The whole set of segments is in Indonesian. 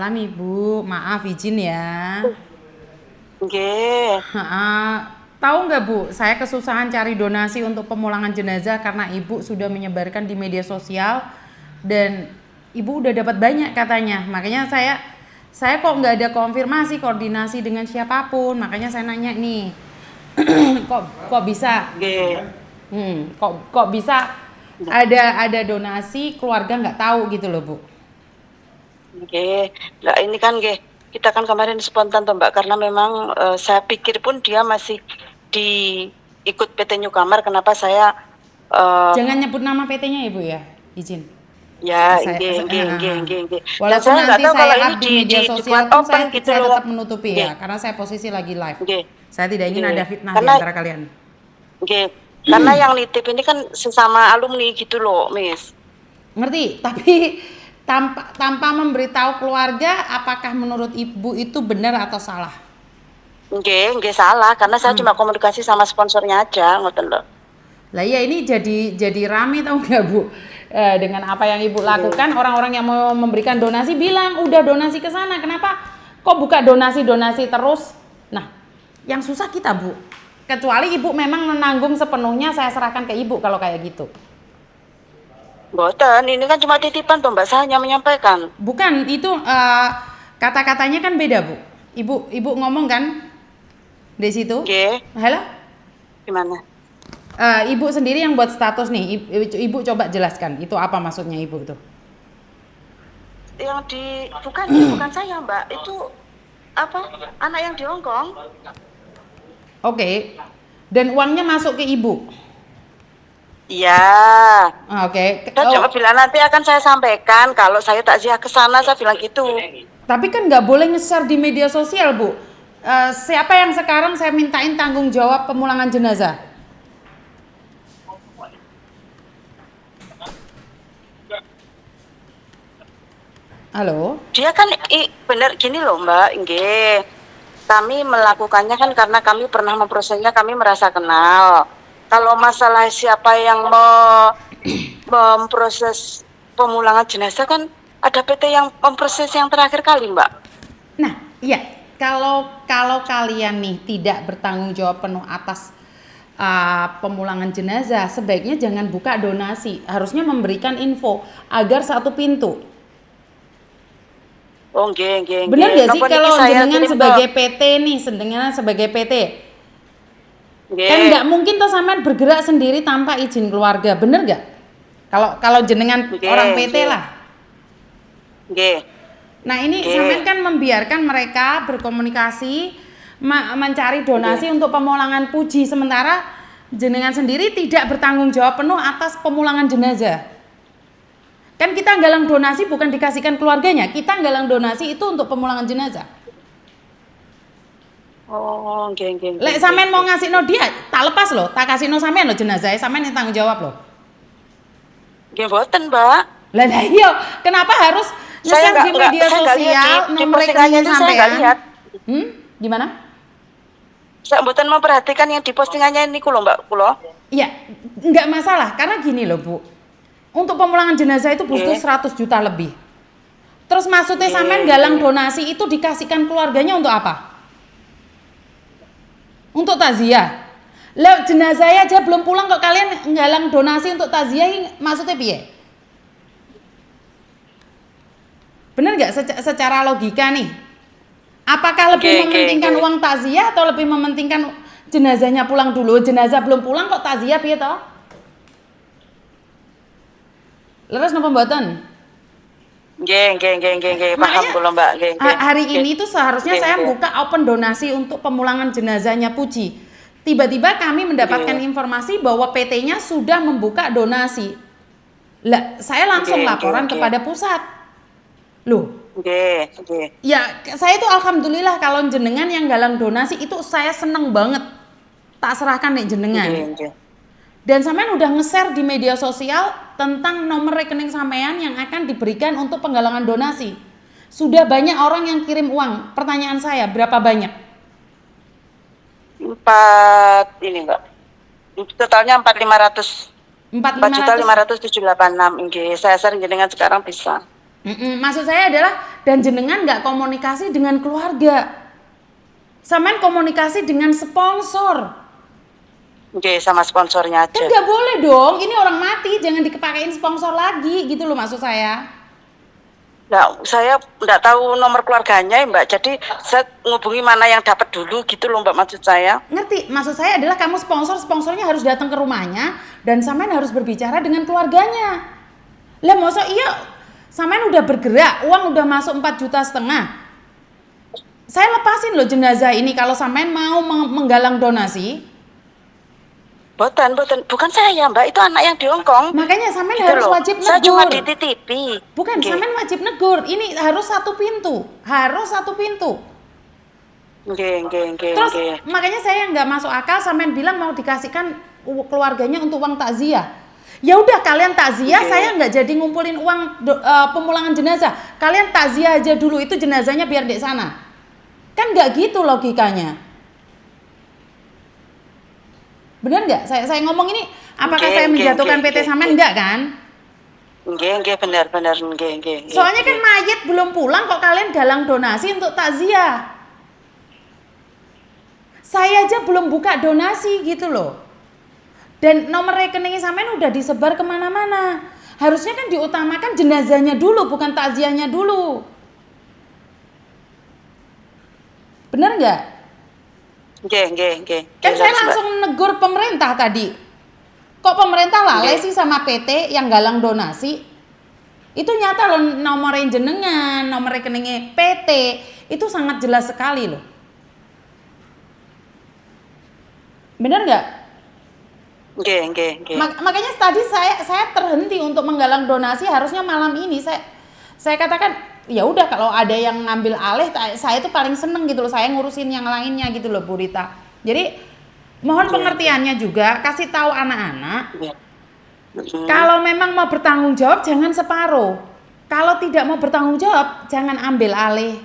malam Ibu, maaf izin ya. Nggih. Tahu nggak Bu, saya kesusahan cari donasi untuk pemulangan jenazah karena Ibu sudah menyebarkan di media sosial dan Ibu udah dapat banyak katanya. Makanya saya kok nggak ada konfirmasi koordinasi dengan siapapun. Makanya saya nanya nih, kok bisa? Nggih. Kok bisa ada donasi keluarga nggak tahu gitu loh Bu? Nggih. Lah ini kan nggih, kita kan kemarin spontan toh Mbak, karena memang saya pikir pun dia masih ikut PT Newcomer, kenapa saya Jangan nyebut nama PT-nya Ibu ya, izin. ya Saya, nggih nggih nggih nggih nggih. Dan walaupun saya nggak nanti tahu kalau saya ini up di media dibuat sosial pun open gitu saya loh. tetap menutupi Nggih. ya, karena saya posisi lagi live. Nggih. Saya tidak ingin Nggih. ada fitnah di Karena antara kalian. nggih. Karena yang nitip ini kan sesama alumni gitu loh, Miss. Ngerti? Tapi tanpa memberitahu keluarga, apakah menurut Ibu itu benar atau salah? Nggih salah, karena saya cuma komunikasi sama sponsornya aja, ngoten lho. Lah iya, ini jadi rame tau nggak Bu? Dengan apa yang Ibu lakukan, orang-orang yang mau memberikan donasi bilang udah donasi ke sana, kenapa kok buka donasi terus? Nah, yang susah kita Bu. Kecuali Ibu memang menanggung sepenuhnya, saya serahkan ke Ibu kalau kayak gitu. Mboten, ini kan cuma titipan toh Mbak, saya hanya menyampaikan. Bukan, itu kata-katanya kan beda Bu. Ibu ngomong kan di situ. Nggih. Halo? Gimana? Ibu sendiri yang buat status nih. Ibu coba jelaskan itu apa maksudnya Ibu itu? Yang bukan saya Mbak, itu apa? Anak yang di Hongkong. Oke. Dan uangnya masuk ke Ibu. Iya. Oke. Saya cuma bilang nanti akan saya sampaikan kalau saya takziah ke sana, saya bilang gitu. Tapi kan nggak boleh nge-share di media sosial Bu. Siapa yang sekarang saya mintain tanggung jawab pemulangan jenazah? Halo? Dia kan bener gini loh Mbak, nggih. Kami melakukannya kan karena kami pernah memprosesnya, kami merasa kenal. Kalau masalah siapa yang memproses pemulangan jenazah kan ada PT yang memproses yang terakhir kali Mbak. Nah, iya. Kalau kalian nih tidak bertanggung jawab penuh atas pemulangan jenazah, sebaiknya jangan buka donasi. Harusnya memberikan info agar satu pintu. Oh, nggih. Benar nggak sih kalau jenengan sebagai PT nih, jenengan sebagai PT, kan nggak mungkin toh sampean bergerak sendiri tanpa izin keluarga, bener nggak? Kalau jenengan orang PT lah. Nggih. Nah ini sampean kan membiarkan mereka berkomunikasi, mencari donasi untuk pemulangan puji, sementara jenengan sendiri tidak bertanggung jawab penuh atas pemulangan jenazah. Kan kita galang donasi bukan dikasihkan keluarganya, kita galang donasi itu untuk pemulangan jenazah. Oh, nggih. Lek sampean mau ngasih no dia, tak lepas loh, tak kasih no sampean lo jenazah, sampean yang tanggung jawab loh. Nggih mboten, Mbak. Lah iya, kenapa harus nge-share di media sosial nomor rekening sampean? Gimana? Saya mboten memperhatikan yang di postingannya ini kulo Mbak, kulo. Iya, enggak masalah, karena gini loh Bu. Untuk pemulangan jenazah itu butuh 100 juta lebih. Terus maksudnya sampean galang donasi itu dikasihkan keluarganya untuk apa? Untuk takziah. Lah jenazah aja belum pulang kok kalian galang donasi untuk takziah, maksudnya piye? Bener nggak secara logika nih? Apakah lebih mementingkan uang takziah atau lebih mementingkan jenazahnya pulang dulu? Jenazah belum pulang kok takziah piye toh? Leres napa mboten? Nggih. Paham kula Mbak, nggih. Hari ini tuh seharusnya saya buka open donasi untuk pemulangan jenazahnya Puji. Tiba-tiba kami mendapatkan informasi bahwa PT-nya sudah membuka donasi. Lah, saya langsung laporan kepada pusat. Loh. Nggih. Ya, saya itu alhamdulillah kalau jenengan yang galang donasi itu saya seneng banget. Tak serahkan nih jenengan. Dan sampean udah nge-share di media sosial tentang nomor rekening sampean yang akan diberikan untuk penggalangan donasi. Sudah banyak orang yang kirim uang. Pertanyaan saya, berapa banyak? 4 ini Mbak. Totalnya 4.500. 4.500.786. Nggih, saya share jenengan sekarang bisa. Maksud saya adalah dan jenengan nggak komunikasi dengan keluarga, sampean komunikasi dengan sponsor. Oke, sama sponsornya aja. Kan nggak boleh dong, ini orang mati, jangan dipakein sponsor lagi gitu loh maksud saya. Nah, saya nggak tahu nomor keluarganya Mbak, jadi saya ngubungi mana yang dapat dulu gitu loh Mbak maksud saya. Ngerti? Maksud saya adalah kamu sponsornya harus datang ke rumahnya dan sampean harus berbicara dengan keluarganya. Lah masa iya sampean udah bergerak, uang udah masuk 4,5 juta. Saya lepasin loh jenazah ini kalau sampean mau menggalang donasi. Bukan saya Mbak, itu anak yang di Hongkong. Makanya sampean Gitu harus loh. wajib negur. Saya cuma dititipi. Bukan, sampean wajib negur. Ini harus satu pintu. Terus makanya saya nggak masuk akal sampean bilang mau dikasihkan keluarganya untuk uang takziah. Ya udah kalian takziah, saya nggak jadi ngumpulin uang pemulangan jenazah. Kalian takziah aja dulu, itu jenazahnya biar di sana. Kan nggak gitu logikanya. Benar nggak? Saya ngomong ini, apakah saya menjatuhkan PT sampean enggak kan? Nggih, benar. Soalnya kan mayit belum pulang kok kalian galang donasi untuk takziah. Saya aja belum buka donasi gitu loh. Dan nomor rekeningnya sampean udah disebar kemana-mana. Harusnya kan diutamakan jenazahnya dulu, bukan takziahnya dulu. Benar nggak? Nggih. Kan saya langsung negur pemerintah tadi. Kok pemerintah lalai sih sama PT yang galang donasi? Itu nyata loh, nomor jenengan, nomor rekeningnya PT, itu sangat jelas sekali loh. Benar nggak? Nggih. Makanya tadi saya terhenti untuk menggalang donasi, harusnya malam ini saya katakan ya udah kalau ada yang ngambil alih, saya itu paling seneng gitu loh, saya ngurusin yang lainnya gitu loh Bu Rita. Jadi mohon pengertiannya juga, kasih tahu anak-anak kalau memang mau bertanggung jawab jangan separuh, kalau tidak mau bertanggung jawab jangan ambil alih.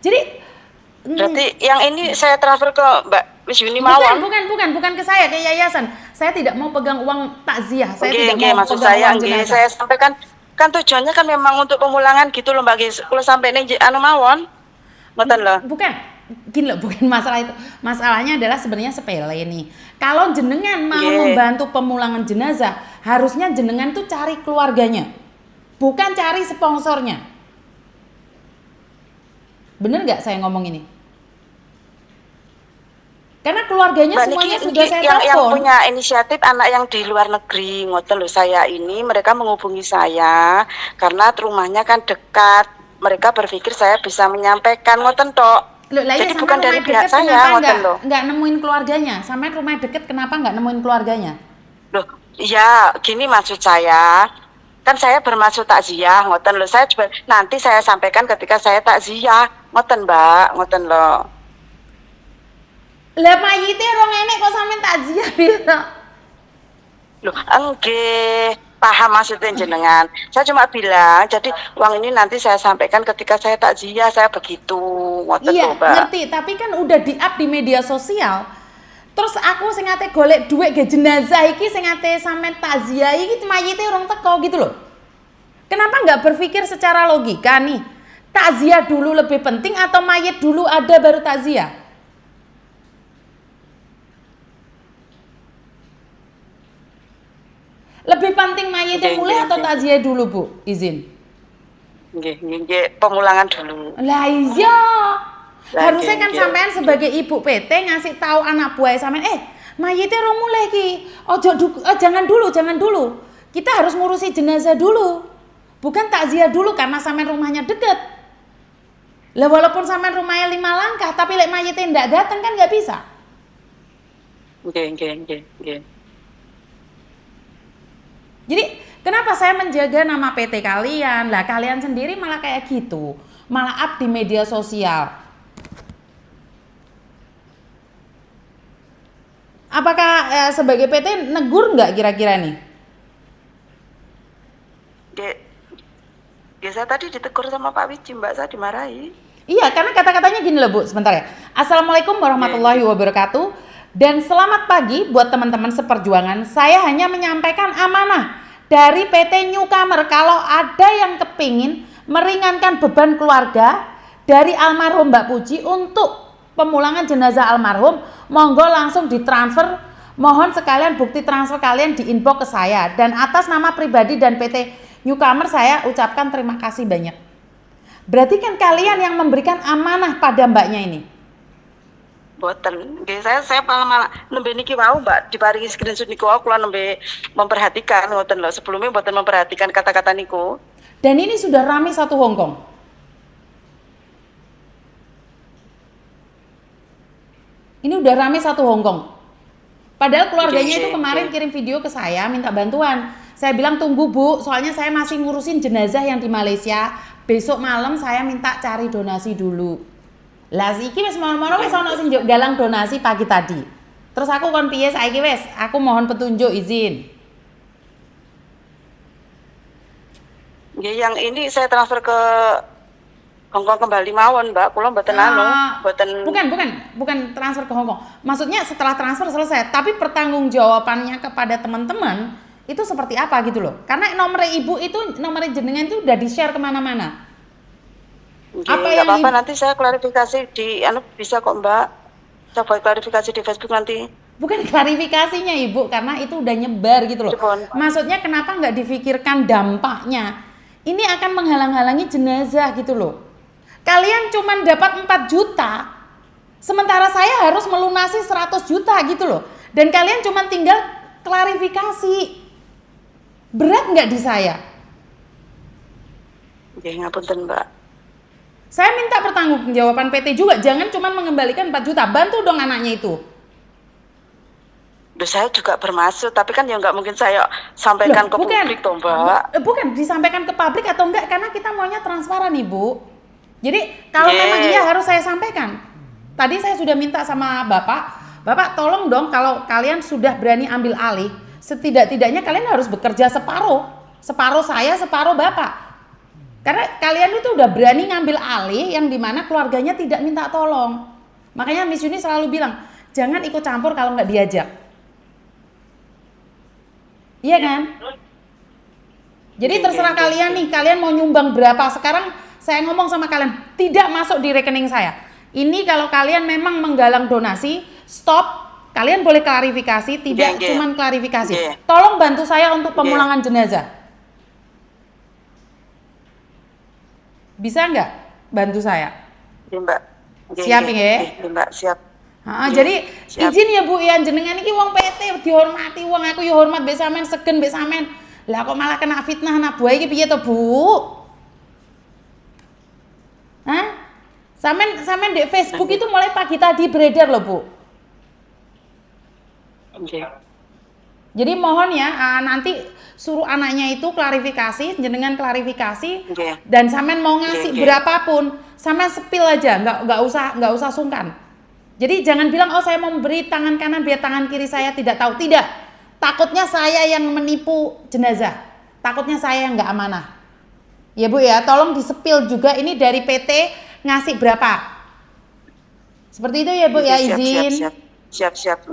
Jadi berarti yang ini saya transfer ke Mbak Miss Yuni Mawon. Bukan ke saya, ke yayasan. Saya tidak mau pegang uang takziah. Saya tidak mau maksud pegang saya, uang jenazah. Saya sampaikan kan tujuannya kan memang untuk pemulangan gitu loh Mbak. Kalau sampai ning anu mawon. Ngoten loh. Bukan. Gini loh, bukan masalah itu. Masalahnya adalah sebenarnya sepele nih. Kalau jenengan mau membantu pemulangan jenazah, harusnya jenengan tuh cari keluarganya. Bukan cari sponsornya. Bener nggak saya ngomong ini? Karena keluarganya semuanya sudah saya telepon. Yang punya inisiatif anak yang di luar negeri, ngoten loh, saya ini mereka menghubungi saya karena rumahnya kan dekat. Mereka berpikir saya bisa menyampaikan, ngoten tok. Loh, jadi bukan dari pihak saya, ngoten loh. Nggak nemuin keluarganya, sampai rumah deket kenapa nggak nemuin keluarganya? Loh, ya gini maksud saya. Kan saya bermaksud takziah, ngoten loh. Saya juga nanti saya sampaikan ketika saya takziah, ngoten Mbak, ngoten loh. Lah mayite rong enek kok sampean takziah gitu. Loh, enggak, paham maksudnya jenengan. Saya cuma bilang, jadi uang ini nanti saya sampaikan ketika saya takziah, saya begitu. Ngoten iya, Mbak. Ngerti, tapi kan udah di-up di media sosial. Terus aku sing ate golek duit ge jenazah iki sing ate sampean takziah iki mayite urung teko gitu loh. Kenapa nggak berpikir secara logika nih? Takziah dulu lebih penting atau mayit dulu ada baru takziah? Lebih penting mayitnya mulai atau takziah dulu Bu? Izin. Nggih, pemulangan dulu. Lah iya. Harusnya kan sampean sebagai ibu PT ngasih tahu anak buah sampean, mayitnya rong mulai ki. Jangan dulu. Kita harus ngurusi jenazah dulu. Bukan takziah dulu karena sampean rumahnya deket. Lah walaupun sampean rumahnya 5 langkah tapi lek mayitnya ndak datang kan nggak bisa. Nggih. Jadi kenapa saya menjaga nama PT kalian? Lah kalian sendiri malah kayak gitu. Malah up di media sosial. Apakah sebagai PT negur nggak kira-kira nih? Saya tadi ditegur sama Pak Wiji Mbak, saya dimarahi. Iya, karena kata-katanya gini loh Bu, sebentar ya. Assalamualaikum warahmatullahi wabarakatuh. Dan selamat pagi buat teman-teman seperjuangan. Saya hanya menyampaikan amanah dari PT Newcomer, kalau ada yang kepingin meringankan beban keluarga dari almarhum Mbak Puji untuk pemulangan jenazah almarhum, monggo langsung ditransfer. Mohon sekalian bukti transfer kalian di inbox ke saya, dan atas nama pribadi dan PT Newcomer saya ucapkan terima kasih banyak. Berarti kan kalian yang memberikan amanah pada mbaknya ini. Boten, saya malah nembe niki wau Mbak diparingi screenshot niku wau kula nembe memperhatikan ngoten lho, sebelumnya boten memperhatikan kata-kata niku. Dan ini sudah rame satu Hongkong. Ini udah rame satu Hongkong. Padahal keluarganya itu kemarin kirim video ke saya minta bantuan. Saya bilang tunggu Bu, soalnya saya masih ngurusin jenazah yang di Malaysia. Besok malam saya minta cari donasi dulu. Lah iki wis mono-mono wis ana sing galang donasi pagi tadi. Terus aku kon piye saiki wis? Aku mohon petunjuk izin. Ya, yang ini saya transfer ke Hongkong kembali mawon, Mbak. Kula mboten mboten. Bukan transfer ke Hongkong. Maksudnya setelah transfer selesai, tapi pertanggungjawabannya kepada teman-teman itu seperti apa gitu loh. Karena nomor ibu itu, nomor jenengan itu udah di-share kemana-mana. Apa yang apa-apa nanti saya klarifikasi di bisa kok Mbak. Coba klarifikasi di Facebook nanti. Bukan klarifikasinya Ibu, karena itu udah nyebar gitu loh. Maksudnya kenapa nggak difikirkan dampaknya? Ini akan menghalang-halangi jenazah gitu loh. Kalian cuman dapat 4 juta, sementara saya harus melunasi 100 juta gitu loh. Dan kalian cuman tinggal klarifikasi. Berat nggak di saya? Ya ngapunten Mbak. Saya minta pertanggungjawaban PT juga, jangan cuma mengembalikan 4 juta, bantu dong anaknya itu. Duh, saya juga bermaksud, tapi kan ya nggak mungkin saya sampaikan ke publik toh Mbak. Bukan disampaikan ke publik atau enggak, karena kita maunya transparan Ibu. Jadi kalau memang iya harus saya sampaikan. Tadi saya sudah minta sama Bapak tolong dong kalau kalian sudah berani ambil alih, setidak-tidaknya kalian harus bekerja separuh saya, separuh Bapak. Karena kalian itu udah berani ngambil alih yang dimana keluarganya tidak minta tolong. Makanya Miss Yuni selalu bilang, jangan ikut campur kalau nggak diajak. Iya kan? Jadi terserah kalian nih, kalian mau nyumbang berapa. Sekarang saya ngomong sama kalian, tidak masuk di rekening saya. Ini kalau kalian memang menggalang donasi, stop. Kalian boleh klarifikasi, tidak cuman klarifikasi. Tolong bantu saya untuk pemulangan jenazah. Bisa nggak bantu saya? Ya, Mbak. Siap ya? Mbak, siap. Jadi siap. Izin ya Bu, ya jenengan iki wong PT dihormati, wong aku ya hormat mbek sampean, segen mbek sampean. Lah kok malah kena fitnah anak buah iki piye to, Bu? Hah? Sampean di Facebook itu mulai pagi tadi beredar loh, Bu. Jadi mohon ya, nanti suruh anaknya itu klarifikasi, jenengan klarifikasi, dan sampean mau ngasih berapapun, sampean sepil aja, nggak usah sungkan. Jadi jangan bilang oh saya mau memberi tangan kanan biar tangan kiri saya tidak tahu, tidak. Takutnya saya yang menipu jenazah, takutnya saya yang nggak amanah. Ya Bu ya, tolong disepil juga ini dari PT ngasih berapa. Seperti itu ya Bu ya, izin. Siap. Siap.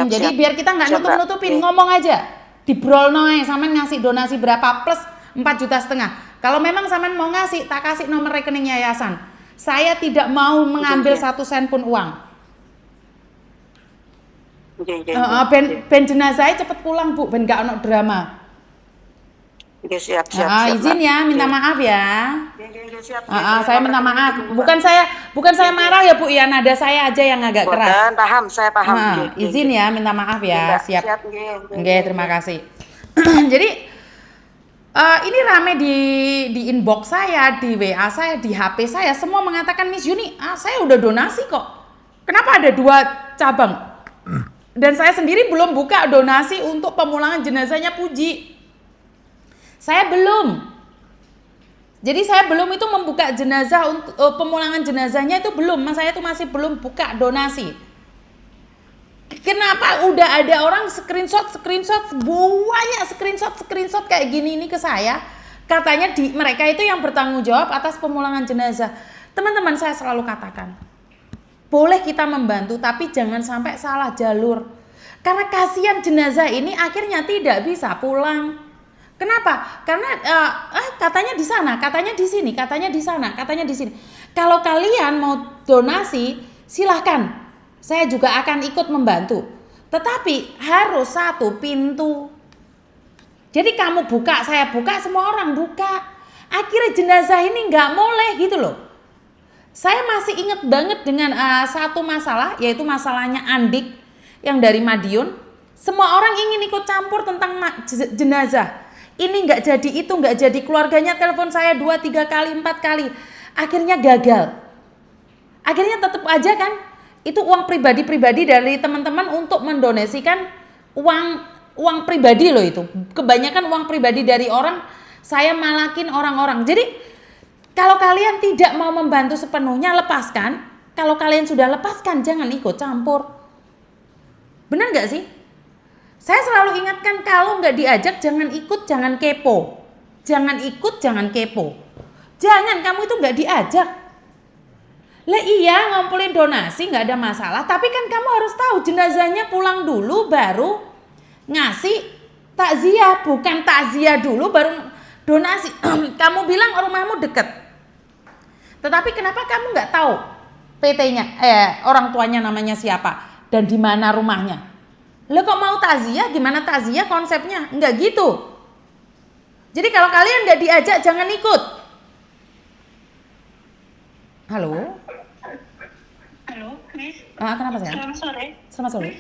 Jadi biar kita nggak nutup-nutupin, ngomong aja. Dibrolno ae sampean ngasih donasi berapa plus 4,5 juta. Kalau memang sampean mau ngasih, tak kasih nomor rekening yayasan. Saya tidak mau mengambil 1 sen pun uang. Ben jenazahnya cepet pulang Bu, ben gak ono drama. Siap. Izin ya, minta maaf ya. Saya minta maaf. Bukan saya marah ya Bu ya, nada saya aja yang agak keras. Paham, saya paham. Izin ya, minta maaf ya. Siap. Oke, terima kasih. Jadi ini rame di inbox saya, di WA saya, di HP saya, semua mengatakan Miss Yuni, saya udah donasi kok. Kenapa ada 2 cabang? Dan saya sendiri belum buka donasi untuk pemulangan jenazahnya Puji. Saya belum. Jadi saya belum itu membuka jenazah untuk pemulangan jenazahnya itu belum. Saya itu masih belum buka donasi. Kenapa udah ada orang screenshot banyak screenshot kayak gini ini ke saya? Katanya mereka itu yang bertanggung jawab atas pemulangan jenazah. Teman-teman saya selalu katakan, boleh kita membantu tapi jangan sampai salah jalur. Karena kasihan jenazah ini akhirnya tidak bisa pulang. Kenapa? Karena katanya di sana, katanya di sini, katanya di sana, katanya di sini. Kalau kalian mau donasi, silahkan. Saya juga akan ikut membantu. Tetapi harus satu pintu. Jadi kamu buka, saya buka, semua orang buka. Akhirnya jenazah ini nggak boleh gitu loh. Saya masih ingat banget dengan satu masalah, yaitu masalahnya Andik yang dari Madiun. Semua orang ingin ikut campur tentang jenazah. Ini nggak jadi, itu nggak jadi, keluarganya telepon saya 2, 3 kali, 4 kali. Akhirnya gagal. Akhirnya tetap aja kan, itu uang pribadi-pribadi dari teman-teman untuk mendonasikan uang pribadi loh itu. Kebanyakan uang pribadi dari orang, saya malakin orang-orang. Jadi kalau kalian tidak mau membantu sepenuhnya, lepaskan. Kalau kalian sudah lepaskan, jangan ikut campur. Benar nggak sih? Saya selalu ingatkan, kalau nggak diajak jangan ikut, jangan kepo. Jangan ikut, jangan kepo. Jangan, kamu itu nggak diajak. Lah iya, ngumpulin donasi nggak ada masalah, tapi kan kamu harus tahu jenazahnya pulang dulu baru ngasih takziah, bukan takziah dulu baru donasi. Kamu bilang rumahmu deket, tetapi kenapa kamu nggak tahu PT-nya, orang tuanya namanya siapa dan di mana rumahnya? Lo kok mau takziah? Gimana takziah konsepnya? Enggak gitu. Jadi kalau kalian nggak diajak jangan ikut. Halo? Halo, Miss. Kenapa sayang? Selamat sore. Selamat sore.